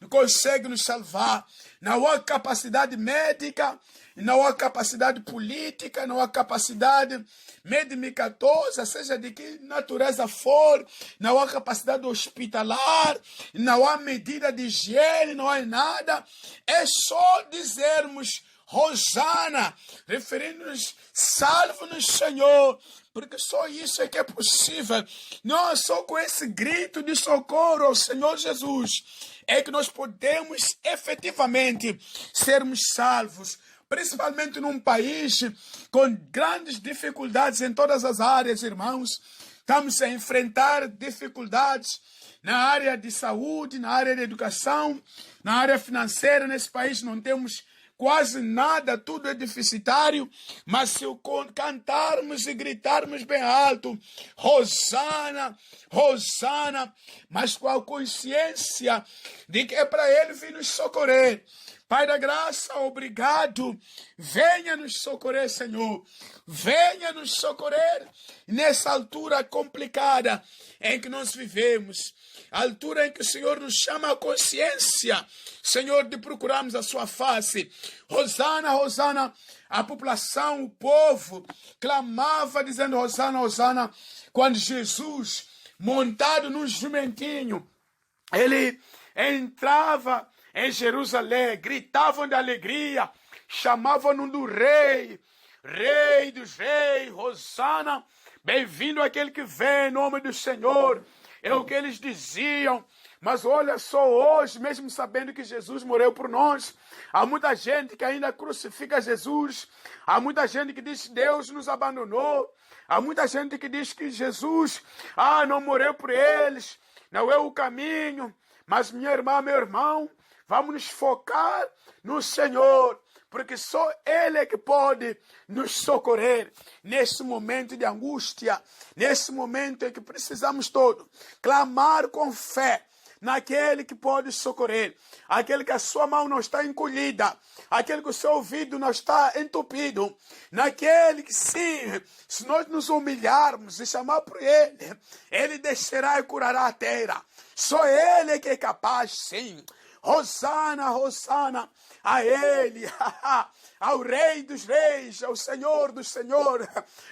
consegue nos salvar. Não há capacidade médica, não há capacidade política, não há capacidade medicamentosa, seja de que natureza for, não há capacidade hospitalar, não há medida de higiene, não há nada. É só dizermos Hosana, referindo-nos, salve-nos, Senhor, porque só isso é que é possível. Nós só com esse grito de socorro ao Senhor Jesus é que nós podemos efetivamente sermos salvos, principalmente num país com grandes dificuldades em todas as áreas, irmãos. Estamos a enfrentar dificuldades na área de saúde, na área de educação, na área financeira. Nesse país não temos quase nada, tudo é deficitário, mas se cantarmos e gritarmos bem alto, Hosana, Hosana, mas com a consciência de que é para Ele vir nos socorrer. Pai da graça, obrigado. Venha nos socorrer, Senhor. Venha nos socorrer nessa altura complicada em que nós vivemos. A altura em que o Senhor nos chama a consciência, Senhor, de procurarmos a sua face. Hosana, Hosana. A população, o povo, clamava dizendo Hosana, Hosana, quando Jesus, montado num jumentinho, Ele entrava em Jerusalém, gritavam de alegria, chamavam-no do rei, rei dos reis, Hosana, bem-vindo aquele que vem em nome do Senhor. É o que eles diziam. Mas olha só, hoje, mesmo sabendo que Jesus morreu por nós, há muita gente que ainda crucifica Jesus, há muita gente que diz que Deus nos abandonou, há muita gente que diz que Jesus não morreu por eles, não é o caminho. Mas minha irmã, meu irmão, vamos nos focar no Senhor, porque só Ele é que pode nos socorrer nesse momento de angústia, nesse momento em que precisamos todos clamar com fé, naquele que pode socorrer, aquele que a sua mão não está encolhida, aquele que o seu ouvido não está entupido, naquele que sim, se nós nos humilharmos e chamar por ele, ele descerá e curará a terra. Só ele que é capaz, sim. Hosana, Hosana, a ele, ao Rei dos Reis, ao Senhor dos Senhores.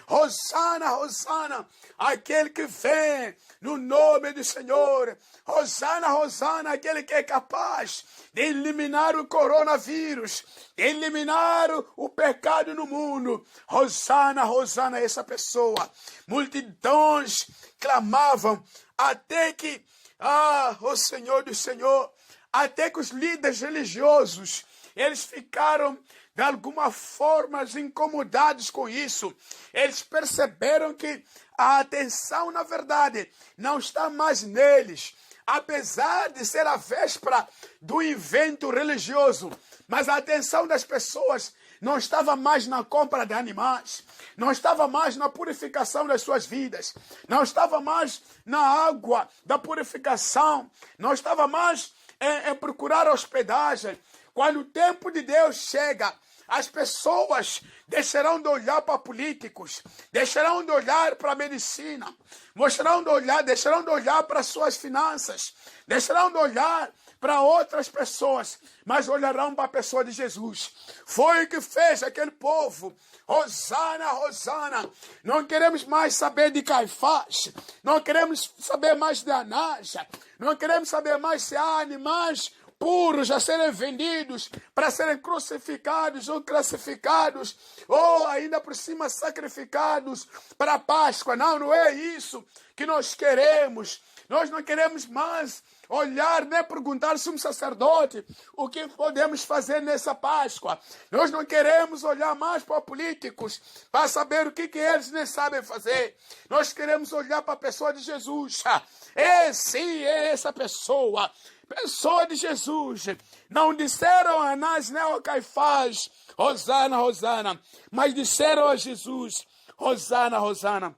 Hosana, Hosana, aquele que vem no nome do Senhor. Hosana, Hosana, aquele que é capaz de eliminar o coronavírus, de eliminar o pecado no mundo. Hosana, Hosana, essa pessoa. Multidões clamavam até que, o Senhor do Senhor, até que os líderes religiosos, eles ficaram de alguma forma incomodados com isso. Eles perceberam que a atenção, na verdade, não está mais neles. Apesar de ser a véspera do evento religioso, mas a atenção das pessoas não estava mais na compra de animais, não estava mais na purificação das suas vidas, não estava mais na água da purificação, não estava mais em procurar hospedagem. Quando o tempo de Deus chega, as pessoas deixarão de olhar para políticos, deixarão de olhar para a medicina, deixarão de olhar para as suas finanças, deixarão de olhar para outras pessoas, mas olharão para a pessoa de Jesus. Foi o que fez aquele povo. Hosana, Hosana. Não queremos mais saber de Caifás, não queremos saber mais de Anás, não queremos saber mais se há animais puros a serem vendidos para serem crucificados ou classificados, ou ainda por cima sacrificados para a Páscoa. Não é isso que nós queremos. Nós não queremos mais olhar, nem perguntar se um sacerdote o que podemos fazer nessa Páscoa. Nós não queremos olhar mais para políticos para saber o que eles nem sabem fazer. Nós queremos olhar para a pessoa de Jesus. Sim, é essa pessoa de Jesus. Não disseram a Anás nem a Caifás, Hosana, Hosana, mas disseram a Jesus, Hosana, Hosana.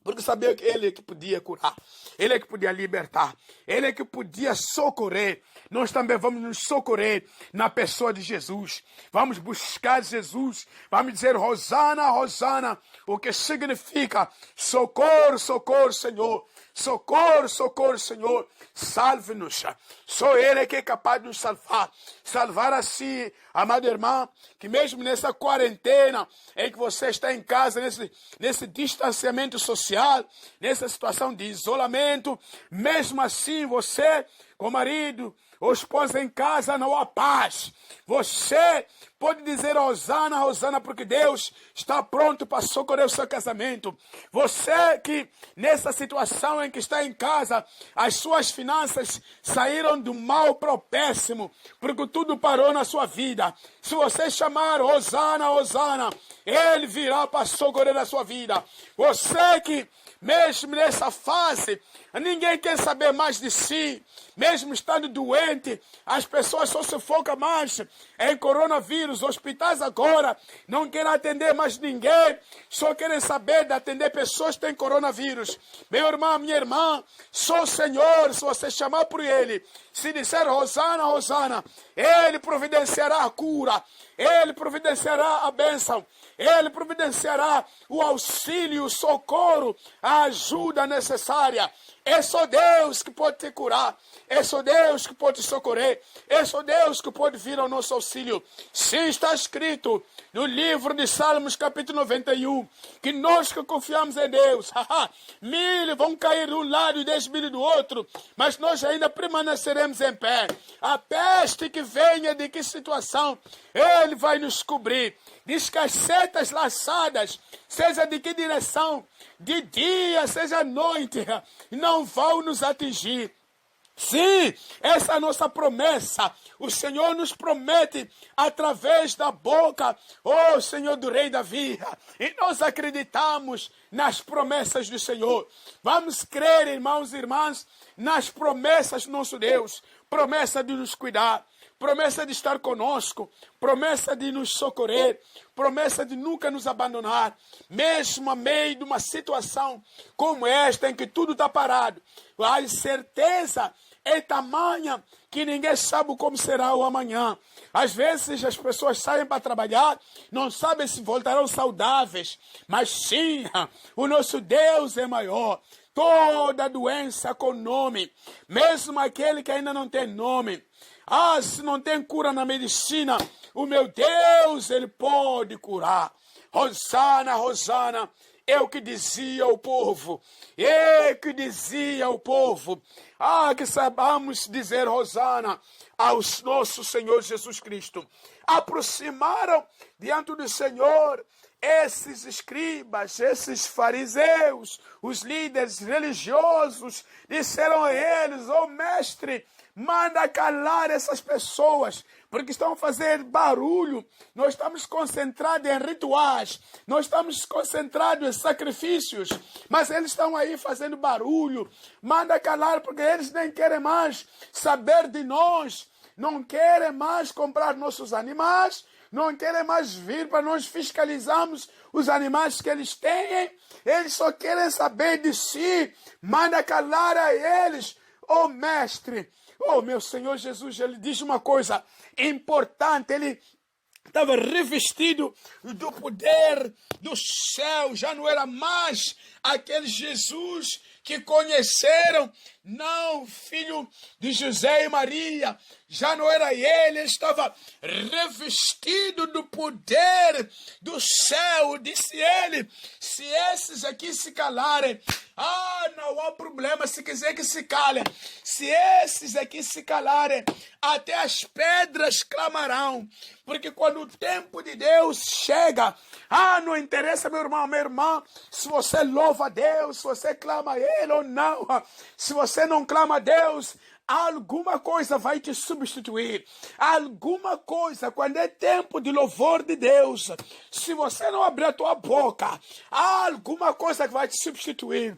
Porque sabia que ele é que podia curar, ele é que podia libertar, ele é que podia socorrer. Nós também vamos nos socorrer na pessoa de Jesus. Vamos buscar Jesus, vamos dizer Hosana, Hosana, o que significa socorro, socorro, Senhor. Socorro, socorro, Senhor. Salve-nos. Só Ele que é capaz de nos salvar. Salvar assim, amada irmã, que mesmo nessa quarentena em que você está em casa, nesse distanciamento social, nessa situação de isolamento, mesmo assim você, com o marido ou esposa em casa, não há paz. Você pode dizer Hosana, Hosana, porque Deus está pronto para socorrer o seu casamento. Você que nessa situação em que está em casa, as suas finanças saíram do mal para o péssimo, porque tudo parou na sua vida. Se você chamar Hosana, Hosana, Ele virá para socorrer a sua vida. Você que mesmo nessa fase, ninguém quer saber mais de si. Mesmo estando doente, as pessoas só se focam mais em coronavírus. Hospitais agora não querem atender mais ninguém, só querem saber de atender pessoas que têm coronavírus. Meu irmão, minha irmã, só o Senhor, se você chamar por Ele, se disser Hosana, Hosana, Ele providenciará a cura, Ele providenciará a bênção, Ele providenciará o auxílio, o socorro, a ajuda necessária. É só Deus que pode te curar. É só Deus que pode te socorrer. É só Deus que pode vir ao nosso auxílio. Sim, está escrito no livro de Salmos, capítulo 91, que nós que confiamos em Deus, 1000 vão cair de um lado e 10.000 do outro, mas nós ainda permaneceremos em pé. A peste que venha, de que situação, Ele vai nos cobrir. Diz que as setas laçadas, seja de que direção, de dia, seja noite, não vão nos atingir. Sim, essa é a nossa promessa. O Senhor nos promete através da boca, Senhor do Rei Davi. E nós acreditamos nas promessas do Senhor. Vamos crer, irmãos e irmãs, nas promessas do nosso Deus. Promessa de nos cuidar, promessa de estar conosco, promessa de nos socorrer, promessa de nunca nos abandonar, mesmo a meio de uma situação como esta em que tudo está parado. A certeza é tamanha que ninguém sabe como será o amanhã. Às vezes as pessoas saem para trabalhar, não sabem se voltarão saudáveis, mas sim, o nosso Deus é maior. Toda doença com nome, mesmo aquele que ainda não tem nome. Se não tem cura na medicina, o meu Deus, Ele pode curar. Hosana, Hosana. É o que dizia o povo. É que dizia o povo. Que saibamos dizer Hosana ao nosso Senhor Jesus Cristo. Aproximaram diante do Senhor esses escribas, esses fariseus, os líderes religiosos, disseram a eles: mestre, manda calar essas pessoas, porque estão fazendo barulho. Nós estamos concentrados em rituais, nós estamos concentrados em sacrifícios, mas eles estão aí fazendo barulho. Manda calar, porque eles nem querem mais saber de nós, não querem mais comprar nossos animais, não querem mais vir para nós fiscalizarmos os animais que eles têm. Eles só querem saber de si. Manda calar a eles. Mestre, meu Senhor Jesus, Ele diz uma coisa importante. Ele estava revestido do poder do céu. Já não era mais aquele Jesus que conheceram, não, filho de José e Maria. Já não era ele estava revestido do poder do céu. Disse ele: se esses aqui se calarem, não há problema, se quiser que se calem. Se esses aqui se calarem, até as pedras clamarão. Porque quando o tempo de Deus chega, não interessa, meu irmão, minha irmã, se você louva a Deus, se você clama a Ele ou não. Se você não clama a Deus, alguma coisa vai te substituir. Alguma coisa, quando é tempo de louvor de Deus, se você não abrir a tua boca, alguma coisa que vai te substituir.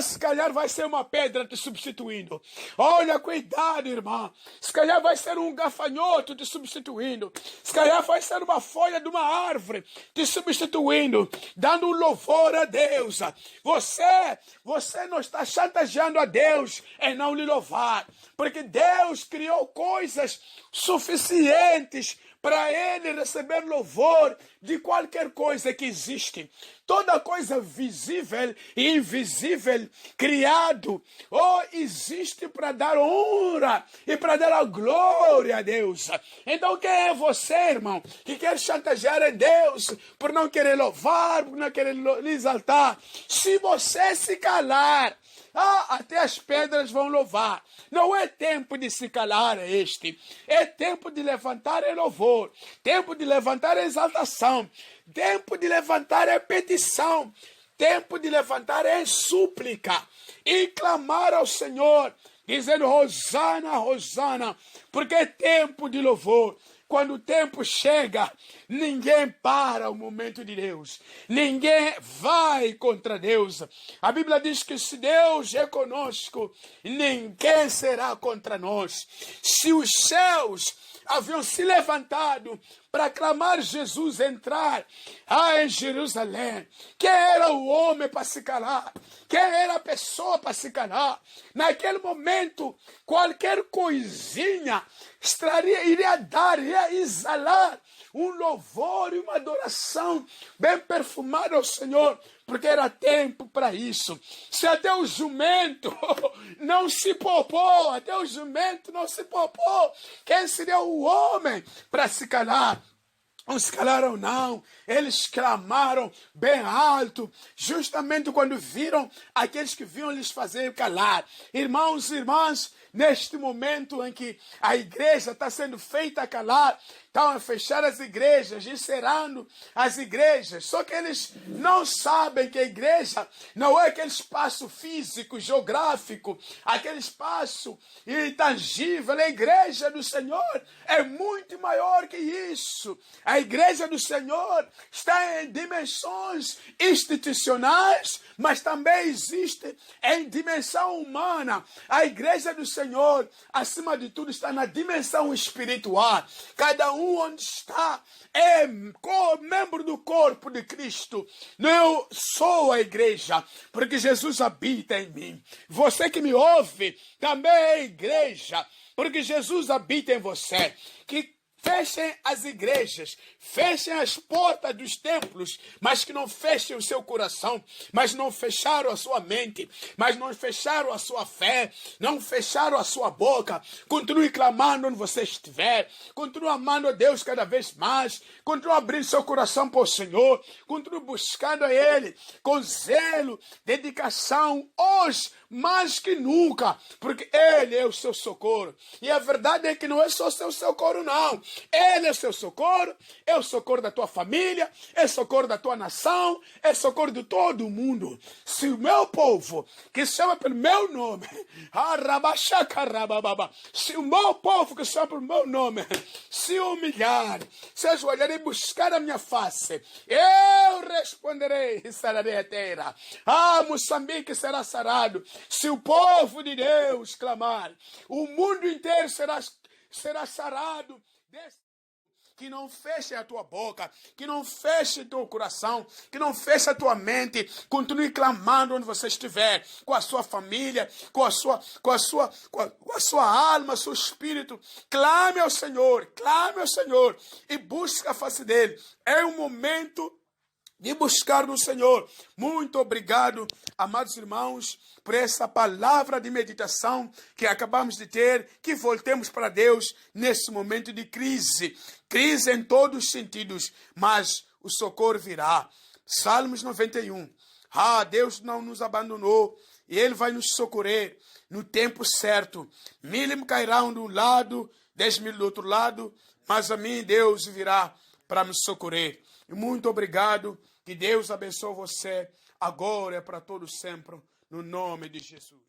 Se calhar vai ser uma pedra te substituindo. Olha, cuidado, irmã. Se calhar vai ser um gafanhoto te substituindo. Se calhar vai ser uma folha de uma árvore te substituindo, dando um louvor a Deus. Você não está chantageando a Deus em não lhe louvar, porque Deus criou coisas suficientes para Ele receber louvor de qualquer coisa que existe. Toda coisa visível e invisível criado existe para dar honra e para dar a glória a Deus. Então quem é você, irmão, que quer chantagear a Deus por não querer louvar, por não querer lhe exaltar? Se você se calar, até as pedras vão louvar. Não é tempo de se calar este. É tempo de levantar em louvor. Tempo de levantar em exaltação. Tempo de levantar em petição. Tempo de levantar em súplica. E clamar ao Senhor, dizendo: Hosana, Hosana. Porque é tempo de louvor. Quando o tempo chega, ninguém para o momento de Deus. Ninguém vai contra Deus. A Bíblia diz que se Deus é conosco, ninguém será contra nós. Se os céus haviam se levantado para clamar Jesus entrar em Jerusalém, quem era o homem para se calar? Quem era a pessoa para se calar? Naquele momento, qualquer coisinha iria exalar um louvor e uma adoração bem perfumada ao Senhor, porque era tempo para isso. Se até o jumento não se poupou, quem seria o homem para se calar? Não se calaram, não. Eles clamaram bem alto, justamente quando viram aqueles que vinham lhes fazer calar. Irmãos e irmãs, neste momento em que a igreja está sendo feita a calar, estão a fechar as igrejas, encerrando as igrejas. Só que eles não sabem que a igreja não é aquele espaço físico, geográfico, aquele espaço intangível. A igreja do Senhor é muito maior que isso. A A igreja do Senhor está em dimensões institucionais, mas também existe em dimensão humana. A igreja do Senhor, acima de tudo, está na dimensão espiritual. Cada um onde está é membro do corpo de Cristo. Eu sou a igreja, porque Jesus habita em mim. Você que me ouve também é igreja, porque Jesus habita em você. Que fechem as igrejas, fechem as portas dos templos, mas que não fechem o seu coração, mas não fecharam a sua mente, mas não fecharam a sua fé, não fecharam a sua boca. Continue clamando onde você estiver, continue amando a Deus cada vez mais, continue abrindo seu coração para o Senhor, continue buscando a Ele com zelo, dedicação, hoje mais que nunca, porque Ele é o seu socorro. E a verdade é que não é só o seu socorro, não. Ele é o seu socorro, é o socorro da tua família, é o socorro da tua nação, é o socorro de todo mundo. Se o meu povo, que se chama pelo meu nome, se o meu povo que se chama pelo meu nome, se humilhar, se ajoelhar e buscar a minha face, eu responderei e sararei a terra. Moçambique será sarado. Se o povo de Deus clamar, o mundo inteiro será sarado. Que não feche a tua boca, que não feche teu coração, que não feche a tua mente. Continue clamando onde você estiver, com a sua família, com a sua alma, seu espírito. Clame ao Senhor e busque a face dele. É um momento de buscar no Senhor. Muito obrigado, amados irmãos, por essa palavra de meditação que acabamos de ter, que voltemos para Deus nesse momento de crise. Crise em todos os sentidos, mas o socorro virá. Salmos 91. Deus não nos abandonou e Ele vai nos socorrer no tempo certo. 1000 cairão de um lado, 10.000 do outro lado, mas a mim Deus virá para me socorrer. E muito obrigado. Que Deus abençoe você agora e para todo sempre, no nome de Jesus.